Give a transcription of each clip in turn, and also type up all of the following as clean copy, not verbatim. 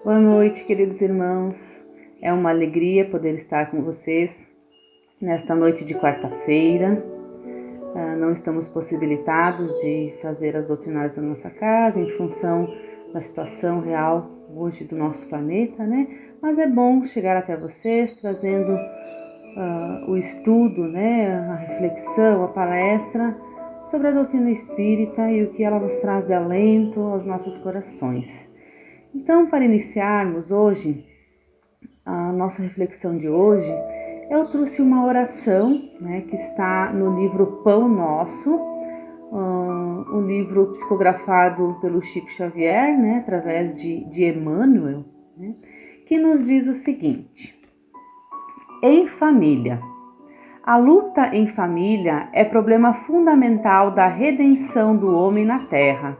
Boa noite, queridos irmãos. É uma alegria poder estar com vocês nesta noite de quarta-feira. Não estamos possibilitados de fazer as doutrinárias da nossa casa em função da situação real hoje do nosso planeta, né? Mas é bom chegar até vocês trazendo o estudo, né? A reflexão, a palestra sobre a doutrina espírita e o que ela nos traz de alento aos nossos corações. Então, para iniciarmos hoje, a nossa reflexão de hoje, eu trouxe uma oração, né, que está no livro Pão Nosso, um livro psicografado pelo Chico Xavier, né, através de Emmanuel, né, que nos diz o seguinte: em família. A luta em família é problema fundamental da redenção do homem na Terra.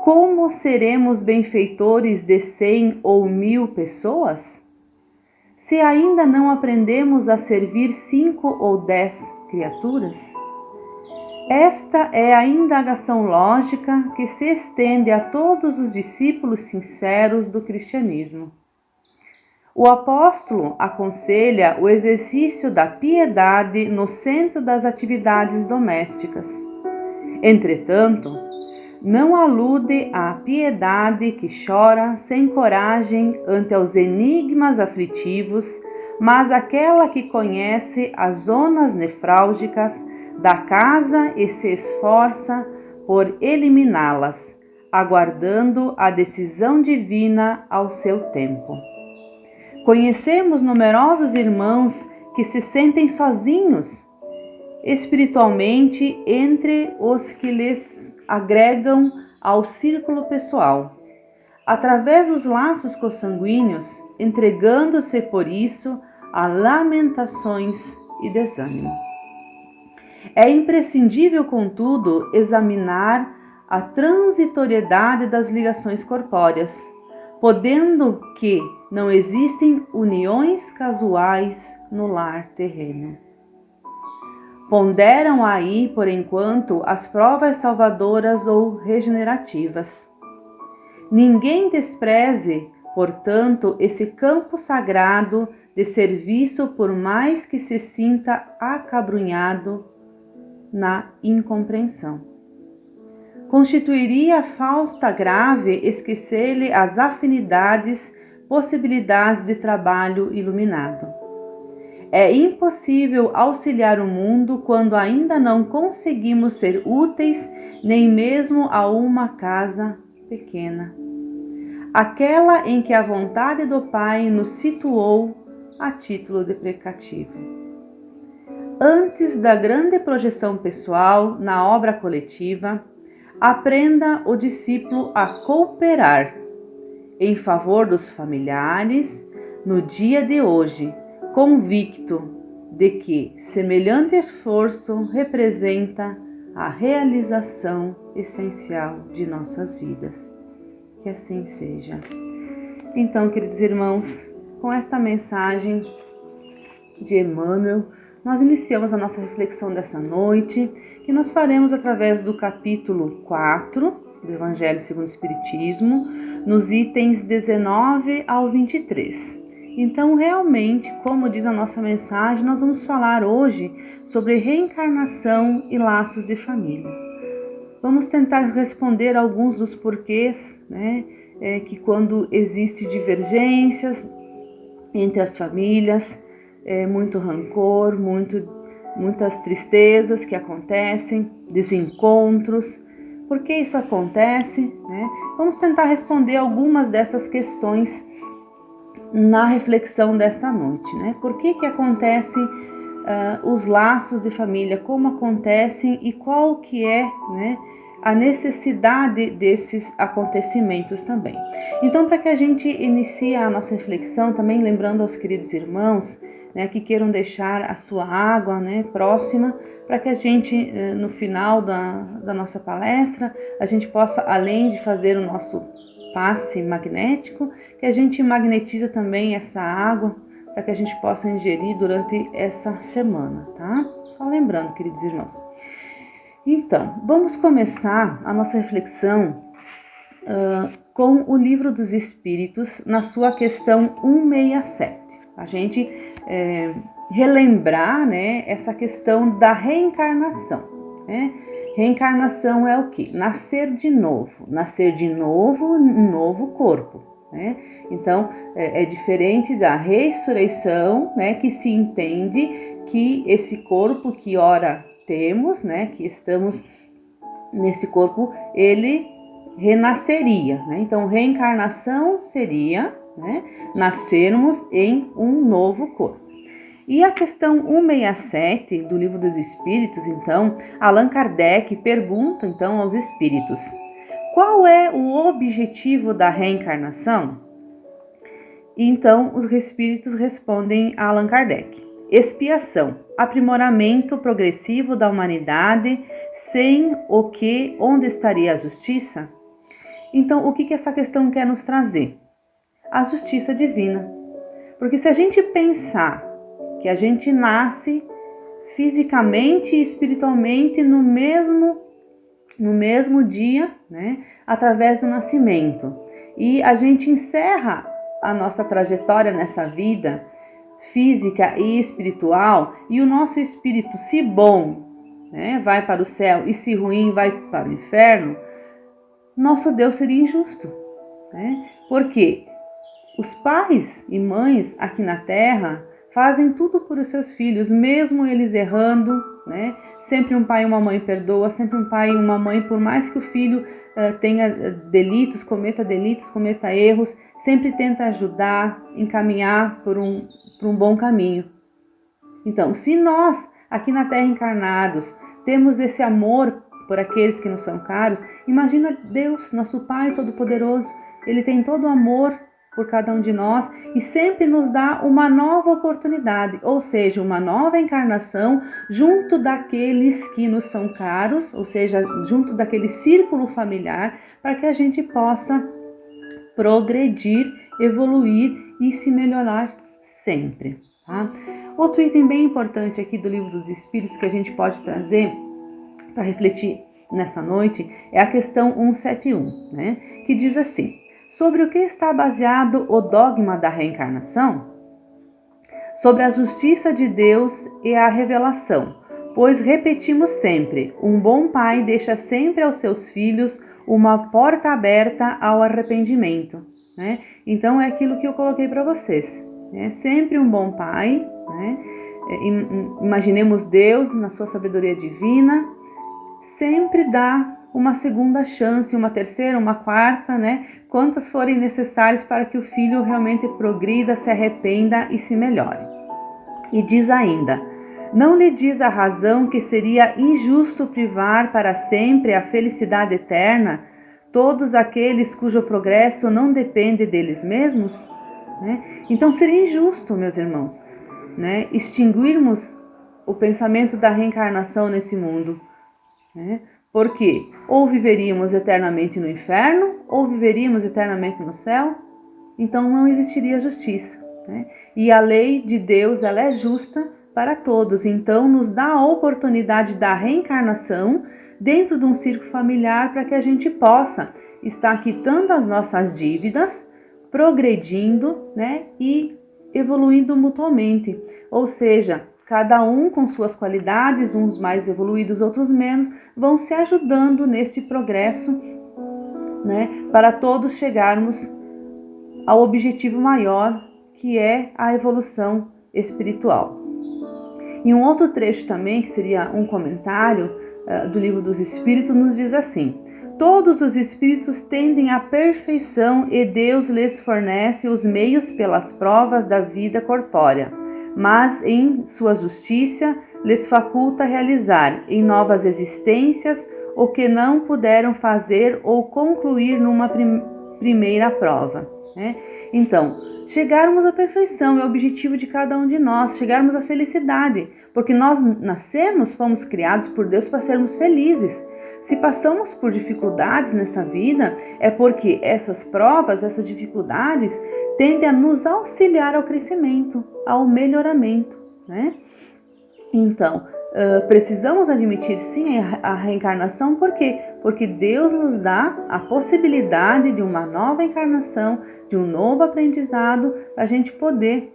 Como seremos benfeitores de 100 ou 1000 pessoas? Se ainda não aprendemos a servir 5 ou 10 criaturas? Esta é a indagação lógica que se estende a todos os discípulos sinceros do cristianismo. O apóstolo aconselha o exercício da piedade no centro das atividades domésticas. Entretanto, não alude à piedade que chora sem coragem ante os enigmas aflitivos, mas aquela que conhece as zonas nefrálgicas da casa e se esforça por eliminá-las, aguardando a decisão divina ao seu tempo. Conhecemos numerosos irmãos que se sentem sozinhos espiritualmente entre os que lhes agregam ao círculo pessoal, através dos laços consanguíneos, entregando-se por isso a lamentações e desânimo. É imprescindível, contudo, examinar a transitoriedade das ligações corpóreas, podendo que não existem uniões casuais no lar terreno. Ponderam aí, por enquanto, as provas salvadoras ou regenerativas. Ninguém despreze, portanto, esse campo sagrado de serviço, por mais que se sinta acabrunhado na incompreensão. Constituiria falta grave esquecer-lhe as afinidades, possibilidades de trabalho iluminado. É impossível auxiliar o mundo quando ainda não conseguimos ser úteis nem mesmo a uma casa pequena, aquela em que a vontade do Pai nos situou a título deprecativo. Antes da grande projeção pessoal na obra coletiva, aprenda o discípulo a cooperar em favor dos familiares no dia de hoje, convicto de que semelhante esforço representa a realização essencial de nossas vidas. Que assim seja. Então, queridos irmãos, com esta mensagem de Emmanuel, nós iniciamos a nossa reflexão dessa noite, que nós faremos através do capítulo 4 do Evangelho segundo o Espiritismo, nos itens 19 ao 23. Então, realmente, como diz a nossa mensagem, nós vamos falar hoje sobre reencarnação e laços de família. Vamos tentar responder alguns dos porquês, né, que quando existem divergências entre as famílias, muito rancor, muitas tristezas que acontecem, desencontros. Por que isso acontece, né? Vamos tentar responder algumas dessas questões na reflexão desta noite, né? Por que acontecem os laços de família, como acontecem e qual que é, né, a necessidade desses acontecimentos também. Então, para que a gente inicie a nossa reflexão, também lembrando aos queridos irmãos, né, que queiram deixar a sua água, né, próxima, para que a gente, no final da nossa palestra, a gente possa, além de fazer o nosso passe magnético, que a gente magnetiza também essa água para que a gente possa ingerir durante essa semana, tá? Só lembrando, queridos irmãos. Então, vamos começar a nossa reflexão com o Livro dos Espíritos na sua questão 167. A gente relembrar, né, essa questão da reencarnação, né? Reencarnação é o quê? Nascer de novo um novo corpo, né? Então é diferente da ressurreição, né, que se entende que esse corpo que ora temos, né, que estamos nesse corpo, ele renasceria, né? Então reencarnação seria, né, nascermos em um novo corpo. E a questão 167 do Livro dos Espíritos, então, Allan Kardec pergunta então aos espíritos: qual é o objetivo da reencarnação? E então os espíritos respondem a Allan Kardec: expiação, aprimoramento progressivo da humanidade, sem o que onde estaria a justiça? Então, o que essa questão quer nos trazer? A justiça divina. Porque se a gente pensar que a gente nasce fisicamente e espiritualmente no mesmo dia, né, através do nascimento, e a gente encerra a nossa trajetória nessa vida física e espiritual, e o nosso espírito, se bom, né, vai para o céu, e se ruim, vai para o inferno, nosso Deus seria injusto, né? Porque os pais e mães aqui na Terra fazem tudo por os seus filhos, mesmo eles errando, né? Sempre um pai e uma mãe perdoa, sempre um pai e uma mãe, por mais que o filho tenha delitos, cometa erros, sempre tenta ajudar, encaminhar por um bom caminho. Então, se nós, aqui na Terra encarnados, temos esse amor por aqueles que nos são caros, imagina Deus, nosso Pai Todo-Poderoso, Ele tem todo o amor por cada um de nós e sempre nos dá uma nova oportunidade, ou seja, uma nova encarnação junto daqueles que nos são caros, ou seja, junto daquele círculo familiar, para que a gente possa progredir, evoluir e se melhorar sempre, tá? Outro item bem importante aqui do Livro dos Espíritos que a gente pode trazer para refletir nessa noite é a questão 171, né? Que diz assim: sobre o que está baseado o dogma da reencarnação? Sobre a justiça de Deus e a revelação, pois repetimos sempre, um bom pai deixa sempre aos seus filhos uma porta aberta ao arrependimento, né? Então é aquilo que eu coloquei para vocês, né? Sempre um bom pai, né? Imaginemos Deus na sua sabedoria divina, sempre dá uma segunda chance, uma terceira, uma quarta, né? Quantas forem necessárias para que o filho realmente progrida, se arrependa e se melhore. E diz ainda: não lhe diz a razão que seria injusto privar para sempre a felicidade eterna todos aqueles cujo progresso não depende deles mesmos? Né? Então seria injusto, meus irmãos, né, extinguirmos o pensamento da reencarnação nesse mundo. Porque ou viveríamos eternamente no inferno, ou viveríamos eternamente no céu, então não existiria justiça, né? E a lei de Deus, ela é justa para todos, então nos dá a oportunidade da reencarnação dentro de um círculo familiar para que a gente possa estar quitando as nossas dívidas, progredindo, né, e evoluindo mutuamente, ou seja, cada um com suas qualidades, uns mais evoluídos, outros menos, vão se ajudando neste progresso, né, para todos chegarmos ao objetivo maior, que é a evolução espiritual. E um outro trecho também, que seria um comentário do Livro dos Espíritos, nos diz assim: todos os espíritos tendem à perfeição e Deus lhes fornece os meios pelas provas da vida corpórea, mas em sua justiça lhes faculta realizar em novas existências o que não puderam fazer ou concluir numa primeira prova, né? Então, chegarmos à perfeição é o objetivo de cada um de nós, chegarmos à felicidade, porque nós nascemos, fomos criados por Deus para sermos felizes. Se passamos por dificuldades nessa vida, é porque essas provas, essas dificuldades, tendem a nos auxiliar ao crescimento, ao melhoramento, né? Então, precisamos admitir sim a reencarnação, por quê? porque Deus nos dá a possibilidade de uma nova encarnação, de um novo aprendizado, para a gente poder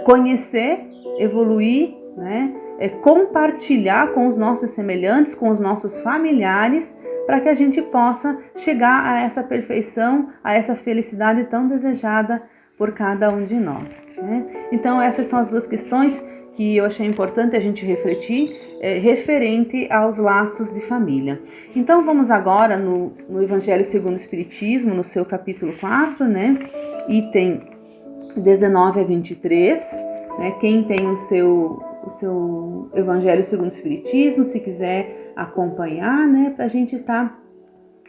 conhecer, evoluir, né? Compartilhar com os nossos semelhantes, com os nossos familiares, para que a gente possa chegar a essa perfeição, a essa felicidade tão desejada por cada um de nós, né? Então essas são as duas questões que eu achei importante a gente refletir, referente aos laços de família. Então vamos agora no Evangelho segundo o Espiritismo, no seu capítulo 4, né? Item 19 a 23, né? Quem tem o seu Evangelho segundo o Espiritismo, se quiser acompanhar, né? Para a gente estar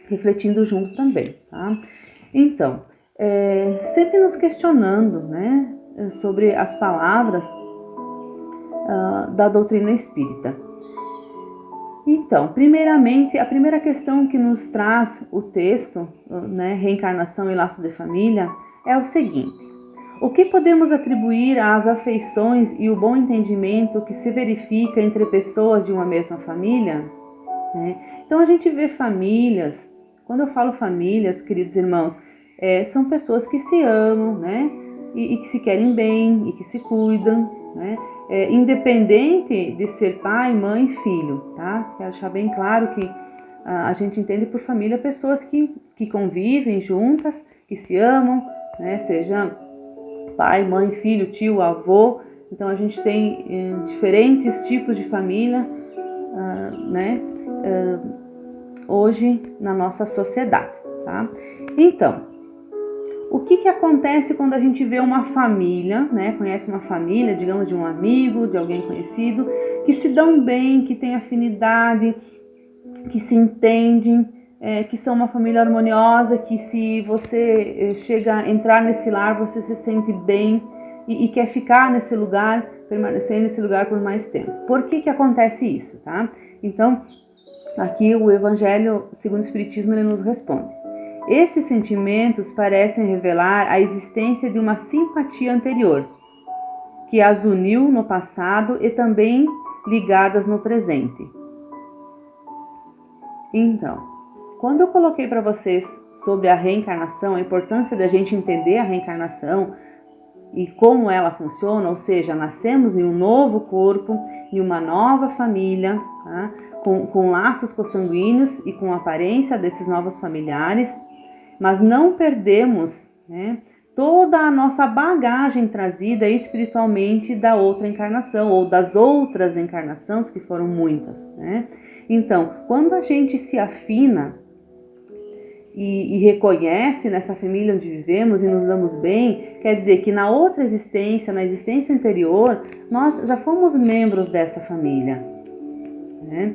refletindo junto também, tá? Então, sempre nos questionando, né? Sobre as palavras da doutrina espírita. Então, primeiramente, a primeira questão que nos traz o texto, né, Reencarnação e Laços de Família, é o seguinte: o que podemos atribuir às afeições e o bom entendimento que se verifica entre pessoas de uma mesma família? Então, a gente vê famílias, quando eu falo famílias, queridos irmãos, são pessoas que se amam, né, e que se querem bem, e que se cuidam, né? Independente de ser pai, mãe, filho, tá? Quero deixar bem claro que a gente entende por família pessoas que convivem juntas, que se amam, né? Seja pai, mãe, filho, tio, avô. Então a gente tem diferentes tipos de família, né? Hoje na nossa sociedade, tá? Então, o que acontece quando a gente vê uma família, né? Conhece uma família, digamos, de um amigo, de alguém conhecido, que se dão bem, que tem afinidade, que se entendem, que são uma família harmoniosa, que se você chega a entrar nesse lar, você se sente bem e quer ficar nesse lugar, permanecer nesse lugar por mais tempo. Por que acontece isso, tá? Então, aqui o Evangelho segundo o Espiritismo ele nos responde. Esses sentimentos parecem revelar a existência de uma simpatia anterior, que as uniu no passado e também ligadas no presente. Então, quando eu coloquei para vocês sobre a reencarnação, a importância da gente entender a reencarnação e como ela funciona, ou seja, nascemos em um novo corpo, em uma nova família, tá? com laços consanguíneos e com a aparência desses novos familiares, mas não perdemos, né, toda a nossa bagagem trazida espiritualmente da outra encarnação ou das outras encarnações, que foram muitas, né? Então, quando a gente se afina e reconhece nessa família onde vivemos e nos damos bem, quer dizer que na outra existência, na existência anterior, nós já fomos membros dessa família, né?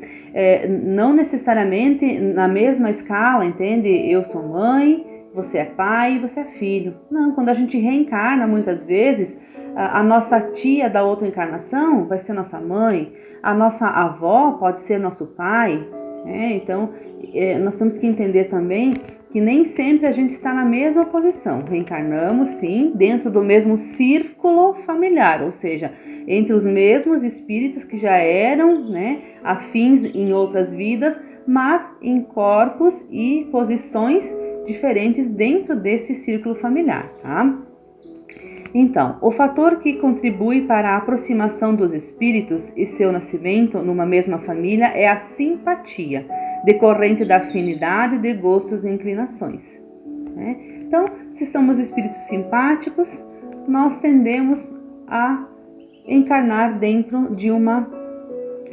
Não necessariamente na mesma escala, entende? Eu sou mãe, você é pai, você é filho. Não, quando a gente reencarna, muitas vezes, a nossa tia da outra encarnação vai ser nossa mãe, a nossa avó pode ser nosso pai, né? Então, nós temos que entender também que nem sempre a gente está na mesma posição. Reencarnamos, sim, dentro do mesmo círculo familiar, ou seja, entre os mesmos espíritos que já eram, né, afins em outras vidas, mas em corpos e posições diferentes dentro desse círculo familiar, tá? Então, o fator que contribui para a aproximação dos espíritos e seu nascimento numa mesma família é a simpatia, decorrente da afinidade de gostos e inclinações, né? Então, se somos espíritos simpáticos, nós tendemos a encarnar dentro de uma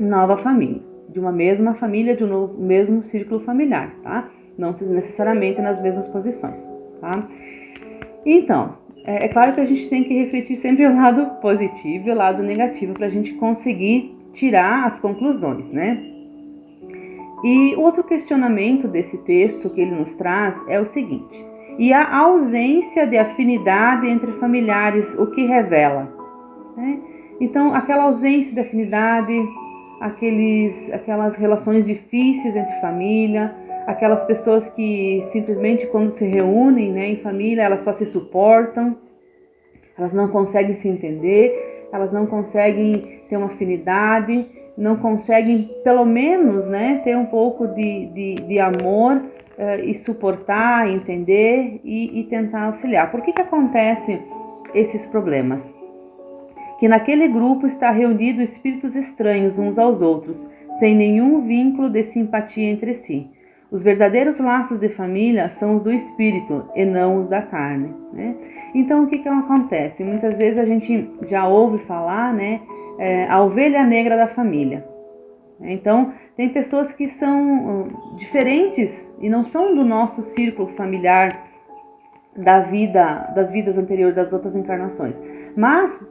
nova família, de uma mesma família, de um mesmo círculo familiar, tá? Não necessariamente nas mesmas posições, tá? Então, é claro que a gente tem que refletir sempre o lado positivo e o lado negativo para a gente conseguir tirar as conclusões, né? E outro questionamento desse texto que ele nos traz é o seguinte: e a ausência de afinidade entre familiares, o que revela, né? Então, aquela ausência de afinidade, aquelas relações difíceis entre família, aquelas pessoas que simplesmente quando se reúnem, né, em família, elas só se suportam, elas não conseguem se entender, elas não conseguem ter uma afinidade, não conseguem, pelo menos, né, ter um pouco de amor e suportar, entender e tentar auxiliar. Por que acontecem esses problemas? Que naquele grupo está reunido espíritos estranhos uns aos outros, sem nenhum vínculo de simpatia entre si. Os verdadeiros laços de família são os do espírito e não os da carne, né? Então, o que acontece? Muitas vezes a gente já ouve falar, né, a ovelha negra da família. Então, tem pessoas que são diferentes e não são do nosso círculo familiar das vidas anteriores, das outras encarnações. Mas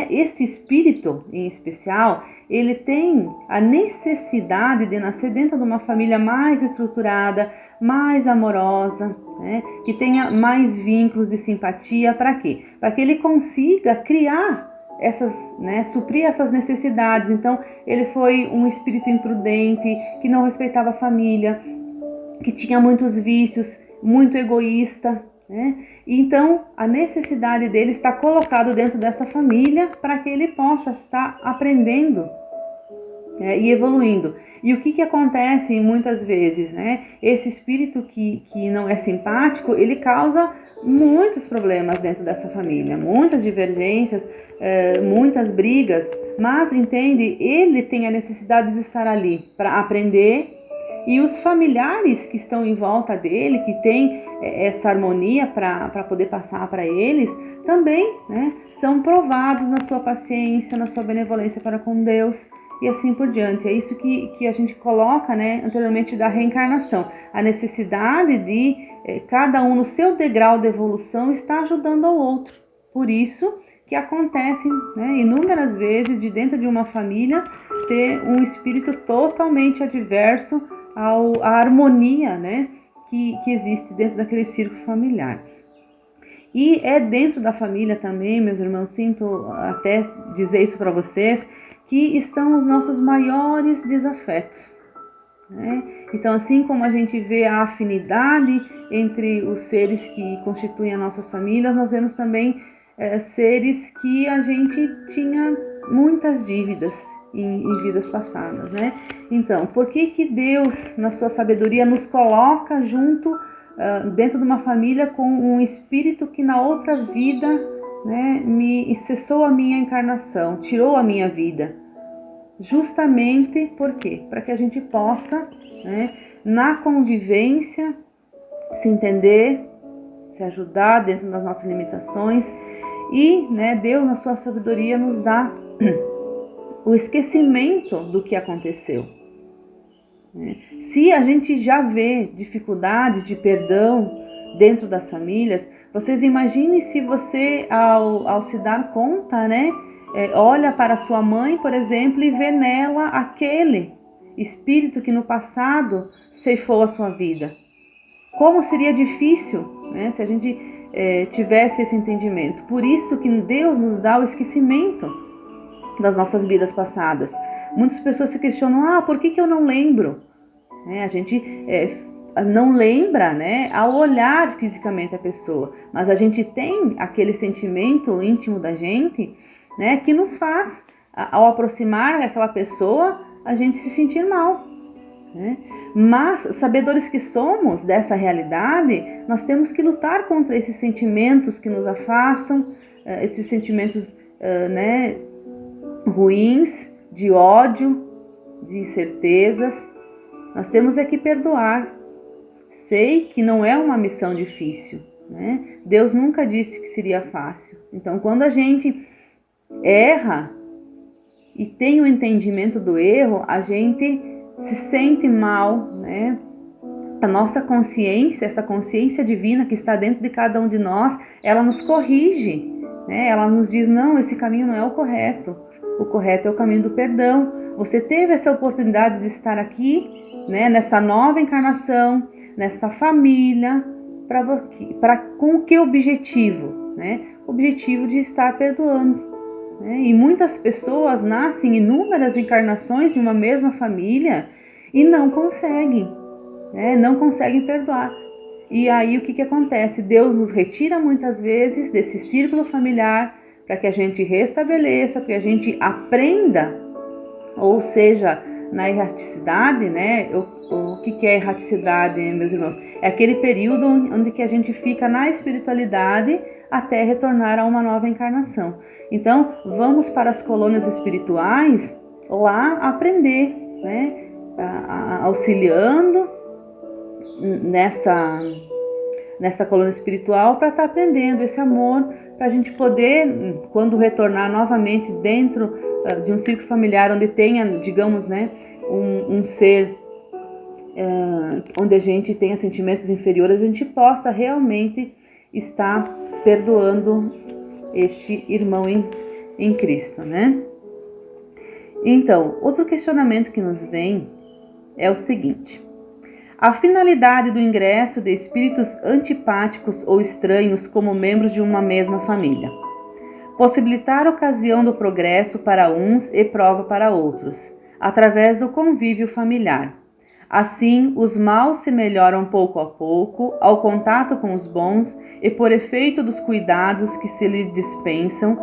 esse espírito em especial, ele tem a necessidade de nascer dentro de uma família mais estruturada, mais amorosa, né? Que tenha mais vínculos de simpatia. Para quê? Para que ele consiga criar essas, né, suprir essas necessidades. Então, ele foi um espírito imprudente, que não respeitava a família, que tinha muitos vícios, muito egoísta, né? Então, a necessidade dele está colocado dentro dessa família para que ele possa estar aprendendo e evoluindo. E o que acontece muitas vezes, né? Esse espírito que não é simpático, ele causa muitos problemas dentro dessa família, muitas divergências, muitas brigas, mas entende, ele tem a necessidade de estar ali para aprender, e os familiares que estão em volta dele, que tem essa harmonia para poder passar para eles, também, né, são provados na sua paciência, na sua benevolência para com Deus e assim por diante. É isso que a gente coloca, né, anteriormente da reencarnação, a necessidade de cada um no seu degrau de evolução estar ajudando ao outro. Por isso que acontecem, né, inúmeras vezes de dentro de uma família ter um espírito totalmente adverso à harmonia, né, que existe dentro daquele círculo familiar. E é dentro da família também, meus irmãos, sinto até dizer isso para vocês, que estão os nossos maiores desafetos, né? Então, assim como a gente vê a afinidade entre os seres que constituem as nossas famílias, nós vemos também seres que a gente tinha muitas dívidas em vidas passadas, né? Então, por que Deus, na sua sabedoria, nos coloca junto, dentro de uma família com um espírito que na outra vida, né, cessou a minha encarnação, tirou a minha vida? Justamente por quê? Para que a gente possa, né, na convivência, se entender, se ajudar dentro das nossas limitações e, né, Deus, na sua sabedoria, nos dá o esquecimento do que aconteceu. Se a gente já vê dificuldades de perdão dentro das famílias, vocês imaginem se você, ao se dar conta, né, olha para sua mãe, por exemplo, e vê nela aquele espírito que no passado ceifou a sua vida. Como seria difícil, né, se a gente tivesse esse entendimento. Por isso que Deus nos dá o esquecimento das nossas vidas passadas. Muitas pessoas se questionam, por que eu não lembro? A gente não lembra, né, ao olhar fisicamente a pessoa, mas a gente tem aquele sentimento íntimo da gente, né, que nos faz, ao aproximar aquela pessoa, a gente se sentir mal, né? Mas, sabedores que somos dessa realidade, nós temos que lutar contra esses sentimentos que nos afastam, esses sentimentos, né, ruins, de ódio, de incertezas. Nós temos que perdoar. Sei que não é uma missão difícil, né? Deus nunca disse que seria fácil. Então, quando a gente erra e tem o entendimento do erro, a gente se sente mal, né? A nossa consciência, essa consciência divina que está dentro de cada um de nós, ela nos corrige, né? Ela nos diz, não, esse caminho não é o correto é o caminho do perdão. Você teve essa oportunidade de estar aqui, né, nessa nova encarnação, nessa família, com que objetivo? Né? O objetivo de estar perdoando. Né? E muitas pessoas nascem inúmeras encarnações de uma mesma família e não conseguem, né? Não conseguem perdoar. E aí o que acontece? Deus nos retira muitas vezes desse círculo familiar para que a gente restabeleça, para que a gente aprenda ou seja, na erraticidade, né? O que é erraticidade, meus irmãos? É aquele período onde que a gente fica na espiritualidade até retornar a uma nova encarnação. Então, vamos para as colônias espirituais lá aprender, né? Auxiliando nessa colônia espiritual para estar aprendendo esse amor, para a gente poder, quando retornar novamente dentro de um círculo familiar onde tenha, digamos, né, um ser onde a gente tenha sentimentos inferiores, a gente possa realmente estar perdoando este irmão em Cristo, né? Então, outro questionamento que nos vem é o seguinte: a finalidade do ingresso de espíritos antipáticos ou estranhos como membros de uma mesma família. Possibilitar a ocasião do progresso para uns e prova para outros, através do convívio familiar. Assim, os maus se melhoram pouco a pouco ao contato com os bons e por efeito dos cuidados que se lhe dispensam,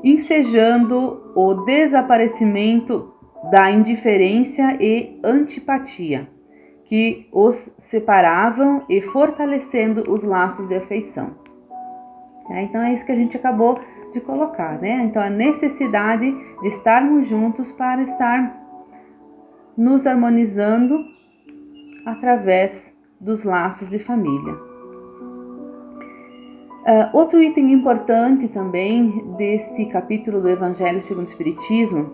ensejando o desaparecimento da indiferença e antipatia que os separavam e fortalecendo os laços de afeição. Então é isso que a gente acabou de colocar, né? Então a necessidade de estarmos juntos para estar nos harmonizando através dos laços de família. Outro item importante também desse capítulo do Evangelho segundo o Espiritismo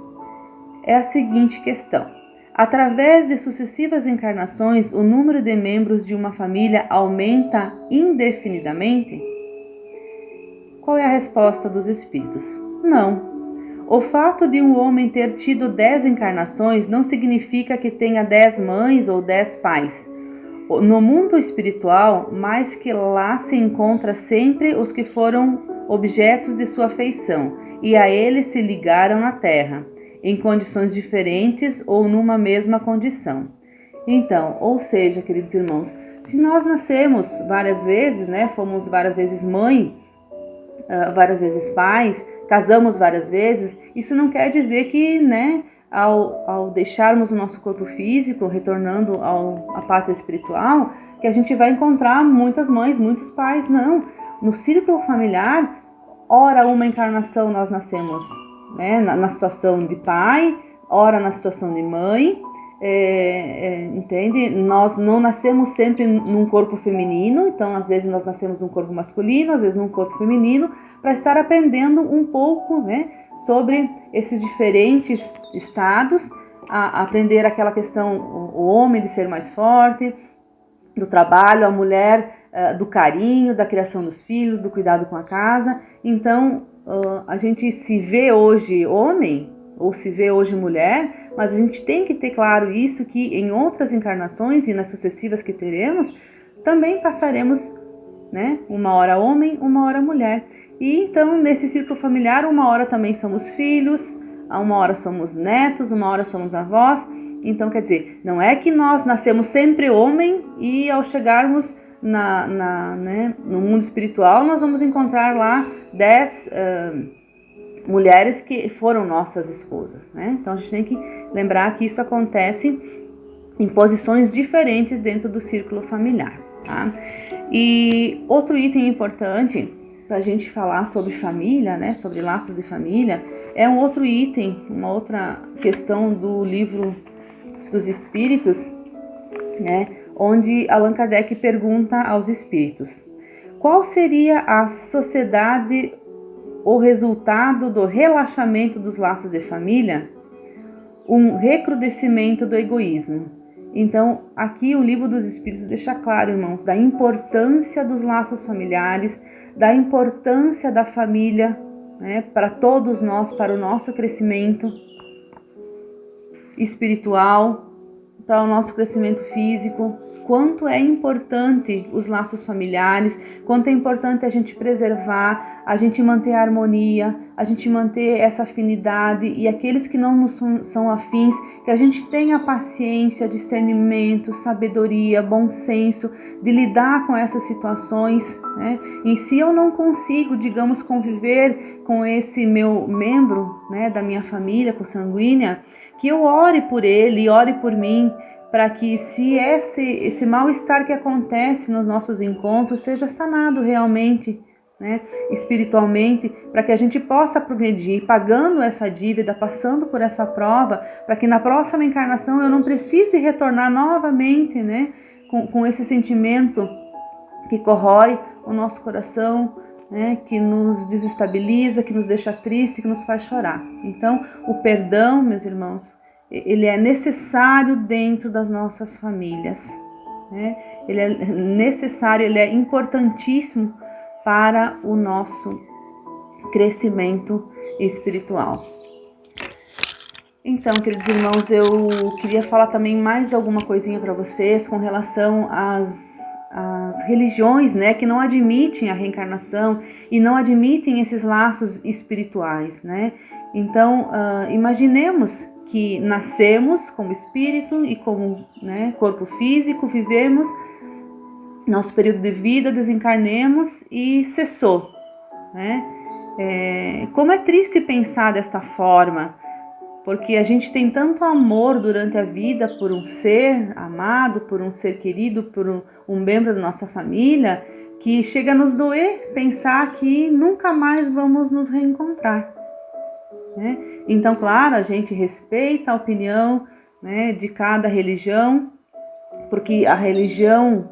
é a seguinte questão: através de sucessivas encarnações, o número de membros de uma família aumenta indefinidamente? Qual é a resposta dos espíritos? Não. O fato de um homem ter tido 10 encarnações não significa que tenha 10 mães ou 10 pais. No mundo espiritual, mais que lá se encontra sempre os que foram objetos de sua afeição e a eles se ligaram na terra, em condições diferentes ou numa mesma condição. Então, ou seja, queridos irmãos, se nós nascemos várias vezes, né, fomos várias vezes mãe, várias vezes pais, casamos várias vezes, isso não quer dizer que, né, ao deixarmos o nosso corpo físico, retornando à pátria espiritual, que a gente vai encontrar muitas mães, muitos pais. Não. No círculo familiar, ora uma encarnação nós nascemos, né, na situação de pai, ora na situação de mãe, entende? Nós não nascemos sempre num corpo feminino, então às vezes nós nascemos num corpo masculino, às vezes num corpo feminino, para estar aprendendo um pouco, né, sobre esses diferentes estados, a aprender aquela questão, o homem de ser mais forte, do trabalho, a mulher do carinho, da criação dos filhos, do cuidado com a casa. Então, a gente se vê hoje homem ou se vê hoje mulher, mas a gente tem que ter claro isso, que em outras encarnações e nas sucessivas que teremos, também passaremos, né, uma hora homem, uma hora mulher. E então, nesse círculo familiar, uma hora também somos filhos, uma hora somos netos, uma hora somos avós. Então, quer dizer, não é que nós nascemos sempre homem e ao chegarmos né, no mundo espiritual, nós vamos encontrar lá 10 mulheres que foram nossas esposas, né? Então, a gente tem que lembrar que isso acontece em posições diferentes dentro do círculo familiar, tá? E outro item importante para a gente falar sobre família, né, sobre laços de família, é um outro item, uma outra questão do livro dos Espíritos, né, onde Allan Kardec pergunta aos espíritos: qual seria a sociedade ou resultado do relaxamento dos laços de família? Um recrudescimento do egoísmo. Então, aqui o livro dos Espíritos deixa claro, irmãos, da importância dos laços familiares, da importância da família, né, para todos nós, para o nosso crescimento espiritual, para o nosso crescimento físico, quanto é importante os laços familiares, quanto é importante a gente preservar, a gente manter a harmonia, a gente manter essa afinidade, e aqueles que não nos são afins, que a gente tenha paciência, discernimento, sabedoria, bom senso de lidar com essas situações, né? E se eu não consigo, digamos, conviver com esse meu membro, né, da minha família consanguínea, que eu ore por ele e ore por mim, para que se esse mal-estar que acontece nos nossos encontros seja sanado realmente, né, espiritualmente, para que a gente possa progredir, pagando essa dívida, passando por essa prova, para que na próxima encarnação eu não precise retornar novamente, né, com esse sentimento que corrói o nosso coração, né, que nos desestabiliza, que nos deixa triste, que nos faz chorar. Então, o perdão, meus irmãos, ele é necessário dentro das nossas famílias, né? Ele é necessário, ele é importantíssimo para o nosso crescimento espiritual. Então, queridos irmãos, eu queria falar também mais alguma coisinha para vocês com relação às religiões, né, que não admitem a reencarnação e não admitem esses laços espirituais, né? Então, imaginemos que nascemos como espírito e como, né, corpo físico, vivemos nosso período de vida, desencarnemos e cessou, né? Como é triste pensar desta forma, porque a gente tem tanto amor durante a vida por um ser amado, por um ser querido, por um membro da nossa família, que chega a nos doer pensar que nunca mais vamos nos reencontrar, né? Então, claro, a gente respeita a opinião, né, de cada religião, porque a religião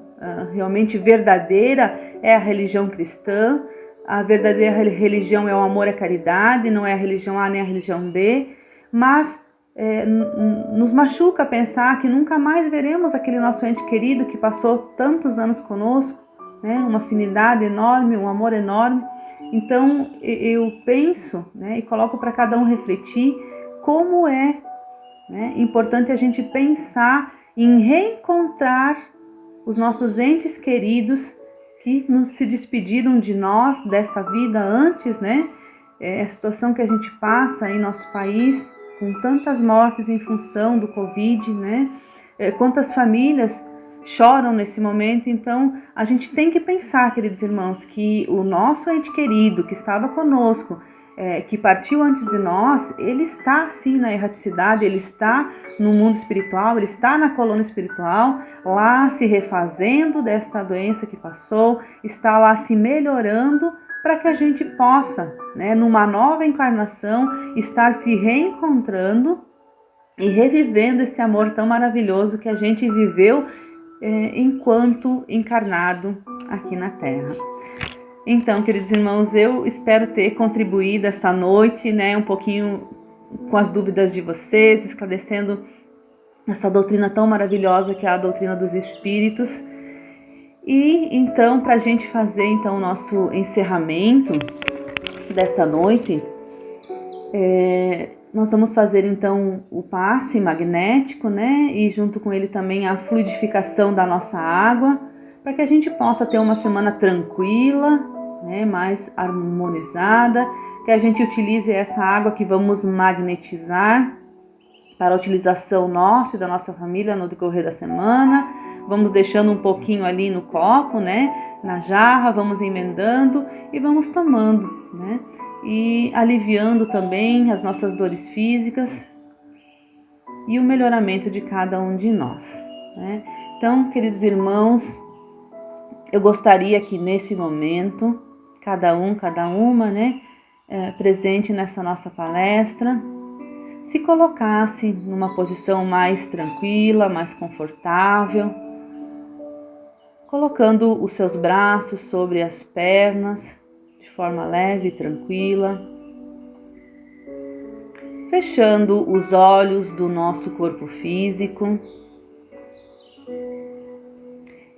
realmente verdadeira é a religião cristã. A verdadeira religião é o amor à caridade, não é a religião A nem a religião B, mas nos machuca pensar que nunca mais veremos aquele nosso ente querido que passou tantos anos conosco, né, uma afinidade enorme, um amor enorme. Então eu penso, né, e coloco para cada um refletir como é, né, importante a gente pensar em reencontrar os nossos entes queridos que se despediram de nós desta vida antes, né? A situação que a gente passa em nosso país com tantas mortes em função do Covid, né? Quantas famílias choram nesse momento. Então a gente tem que pensar, queridos irmãos, que o nosso ente querido que estava conosco, que partiu antes de nós, ele está sim na erraticidade, ele está no mundo espiritual, ele está na colônia espiritual, lá se refazendo desta doença que passou, está lá se melhorando, para que a gente possa, né, numa nova encarnação, estar se reencontrando e revivendo esse amor tão maravilhoso que a gente viveu enquanto encarnado aqui na Terra. Então, queridos irmãos, eu espero ter contribuído esta noite, né, um pouquinho com as dúvidas de vocês, esclarecendo essa doutrina tão maravilhosa que é a doutrina dos Espíritos. E então, para a gente fazer então o nosso encerramento dessa noite, nós vamos fazer então o passe magnético, né, e junto com ele também a fluidificação da nossa água, para que a gente possa ter uma semana tranquila, né, mais harmonizada, que a gente utilize essa água que vamos magnetizar para a utilização nossa e da nossa família no decorrer da semana. Vamos deixando um pouquinho ali no copo, né, na jarra, vamos emendando e vamos tomando, né, e aliviando também as nossas dores físicas e o melhoramento de cada um de nós, né. Então, queridos irmãos, eu gostaria que nesse momento, cada uma, né, presente nessa nossa palestra, se colocasse numa posição mais tranquila, mais confortável, colocando os seus braços sobre as pernas, de forma leve e tranquila, fechando os olhos do nosso corpo físico,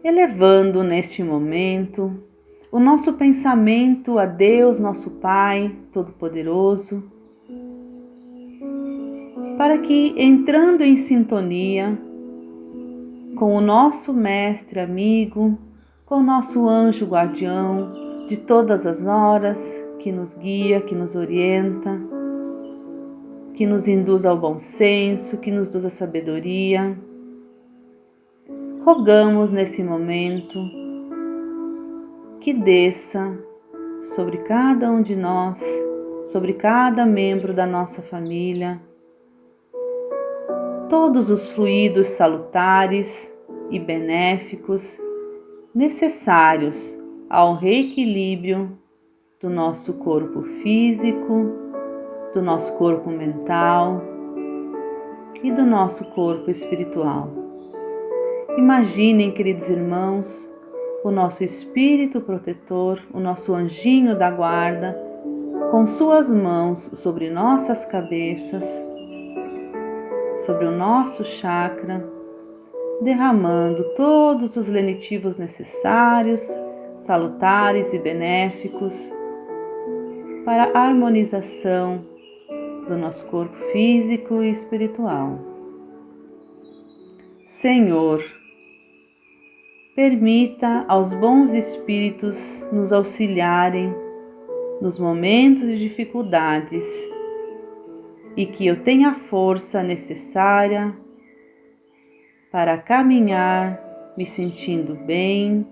elevando neste momento o nosso pensamento a Deus, nosso Pai Todo-Poderoso, para que, entrando em sintonia com o nosso mestre amigo, com o nosso anjo guardião de todas as horas, que nos guia, que nos orienta, que nos induz ao bom senso, que nos induz à sabedoria. Rogamos nesse momento que desça sobre cada um de nós, sobre cada membro da nossa família, todos os fluidos salutares e benéficos necessários ao reequilíbrio do nosso corpo físico, do nosso corpo mental e do nosso corpo espiritual. Imaginem, queridos irmãos, o nosso espírito protetor, o nosso anjinho da guarda, com suas mãos sobre nossas cabeças, sobre o nosso chakra, derramando todos os lenitivos necessários, salutares e benéficos para a harmonização do nosso corpo físico e espiritual. Senhor, permita aos bons espíritos nos auxiliarem nos momentos de dificuldades e que eu tenha a força necessária para caminhar me sentindo bem,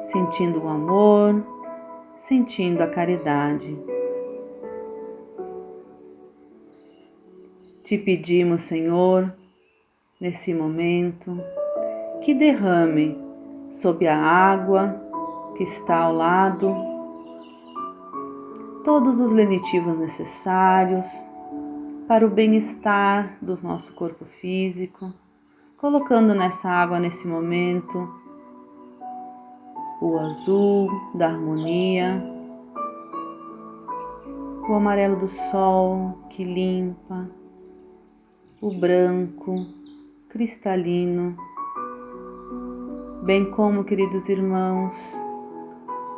sentindo o amor, sentindo a caridade. Te pedimos, Senhor, nesse momento, que derrame sobre a água que está ao lado todos os lenitivos necessários para o bem-estar do nosso corpo físico, colocando nessa água nesse momento o azul da harmonia, o amarelo do sol que limpa, o branco cristalino, bem como, queridos irmãos,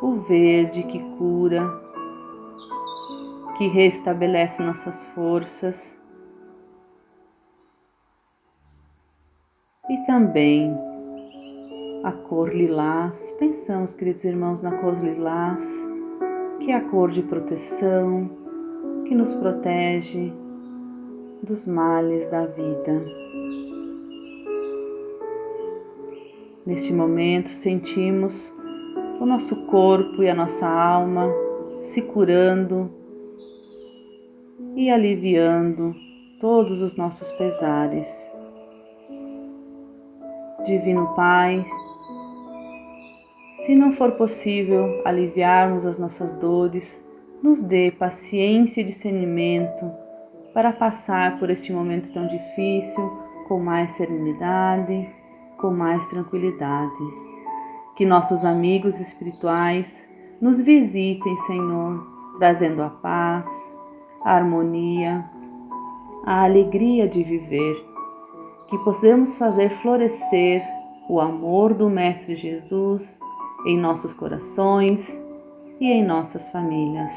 o verde que cura, que restabelece nossas forças, e também a cor lilás. Pensamos, queridos irmãos, na cor lilás, que é a cor de proteção, que nos protege dos males da vida. Neste momento, sentimos o nosso corpo e a nossa alma se curando e aliviando todos os nossos pesares. Divino Pai, se não for possível aliviarmos as nossas dores, nos dê paciência e discernimento para passar por este momento tão difícil com mais serenidade, com mais tranquilidade. Que nossos amigos espirituais nos visitem, Senhor, trazendo a paz, a harmonia, a alegria de viver. Que possamos fazer florescer o amor do Mestre Jesus em nossos corações e em nossas famílias.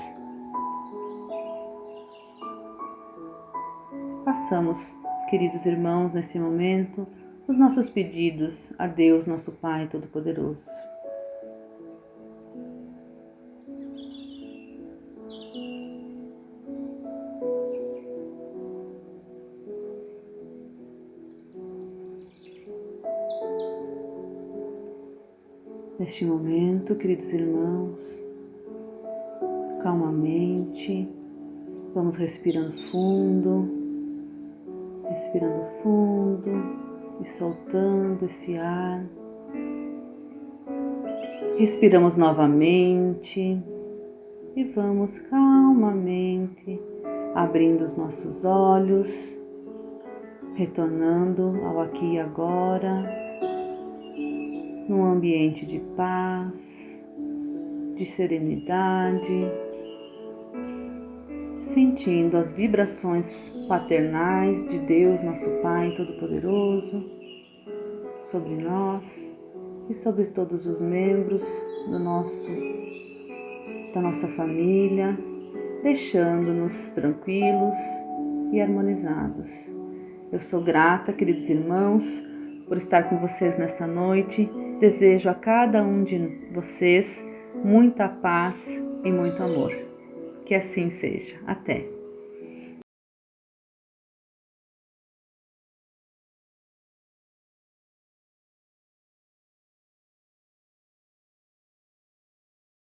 Façamos, queridos irmãos, nesse momento, os nossos pedidos a Deus, nosso Pai Todo-Poderoso. Neste momento, queridos irmãos, calmamente, vamos respirando fundo e soltando esse ar. Respiramos novamente e vamos calmamente abrindo os nossos olhos, retornando ao aqui e agora, num ambiente de paz, de serenidade, sentindo as vibrações paternais de Deus, nosso Pai Todo-Poderoso, sobre nós e sobre todos os membros da nossa família, deixando-nos tranquilos e harmonizados. Eu sou grata, queridos irmãos, por estar com vocês nessa noite. Desejo a cada um de vocês muita paz e muito amor. Que assim seja. Até!